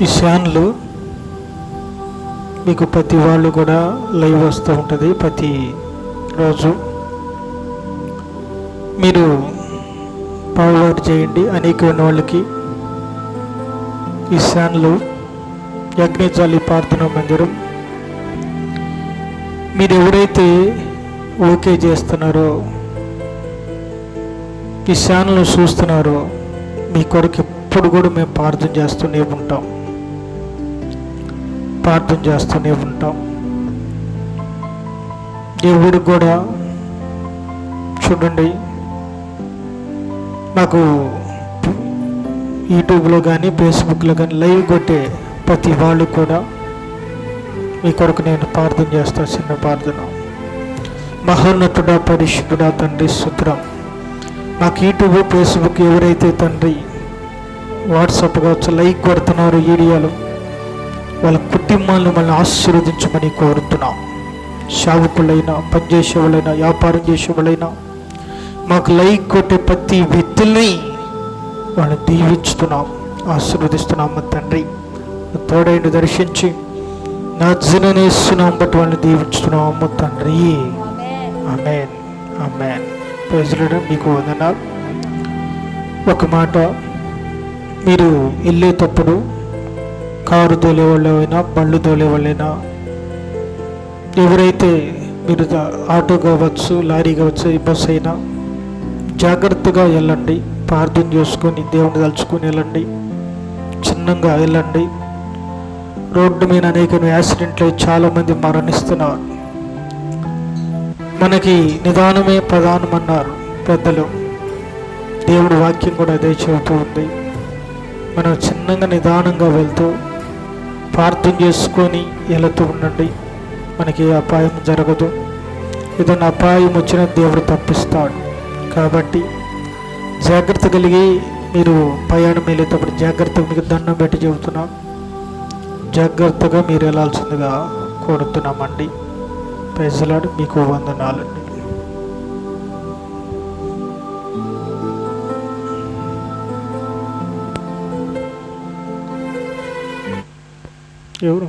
ఈ ఛానల్ మీకు ప్రతి వాళ్ళు కూడా లైవ్ వస్తూ ఉంటుంది. ప్రతి రోజు మీరు ఫార్వర్డ్ చేయండి అనేకమైన వాళ్ళకి. ఈ ఛానల్ యజ్ఞజాలి ప్రార్థనా మందిరం మీరు ఎవరైతే ఓకే చేస్తున్నారో, ఈ ఛానల్ చూస్తున్నారో, మీ కొరకు ఎప్పుడు కూడా మేము ప్రార్థన చేస్తూనే ఉంటాం. దేవుడు కూడా చూడండి, నాకు యూట్యూబ్లో కానీ ఫేస్బుక్లో కానీ లైవ్ కొట్టే ప్రతి వాళ్ళు కూడా మీ కొరకు నేను ప్రార్థన చేస్తాను. చిన్న ప్రార్థన. మహోన్నతుడా, పరిశుద్ధుడా తండ్రి స్తోత్రం. నాకు యూట్యూబ్ ఫేస్బుక్ ఎవరైతే తండ్రి వాట్సాప్ కావచ్చు లైక్ కొడుతున్నారు వీడియోలు, వాళ్ళ కుటుంబాలను మళ్ళీ ఆశీర్వదించమని కోరుతున్నాం. సేవకులైనా, పనిచేసేవాళ్ళైనా, వ్యాపారం చేసేవాళ్ళైనా మాకు లైక్ కొట్టే ప్రతి వ్యక్తుల్ని వాళ్ళని దీవించుతున్నాం, ఆశీర్వదిస్తున్నాం తండ్రి. తోడైన దర్శించి నజరేయునేస్తున్నాం బట్టి వాళ్ళని దీవించుతున్నాము తండ్రి. Amen, amen. Praise Lord. మీకు వందనాలు. ఒక మాట, మీరు వెళ్ళేటప్పుడు కారు తోలే వాళ్ళైనా, బండ్లు తోలే వాళ్ళైనా, ఎవరైతే మీరు ఆటో కావచ్చు, లారీ కావచ్చు, బస్సు అయినా జాగ్రత్తగా వెళ్ళండి. ప్రార్థన చేసుకొని దేవుని తలుచుకొని వెళ్ళండి. చిన్నగా వెళ్ళండి. రోడ్డు మీద అనేక యాక్సిడెంట్లు అయి చాలామంది మరణిస్తున్నారు. మనకి నిదానమే ప్రధానం అన్నారు పెద్దలు. దేవుడి వాక్యం కూడా అదే చెబుతూ ఉంది. మనం చిన్నగా నిదానంగా వెళ్తూ ప్రార్థన చేసుకొని వెళుతూ ఉండండి. మనకి ఏ అపాయం జరగదు. ఏదైనా అపాయం వచ్చినా దేవుడు తప్పిస్తాడు. కాబట్టి జాగ్రత్త కలిగి మీరు ప్రయాణం వెళ్ళేటప్పుడు జాగ్రత్తగా, మీకు దండం పెట్టి చెబుతున్నాం, జాగ్రత్తగా మీరు వెళ్ళాల్సిందిగా కోరుతున్నామండి. Praise Lord. మీకు వందనాలండి. ఎవరు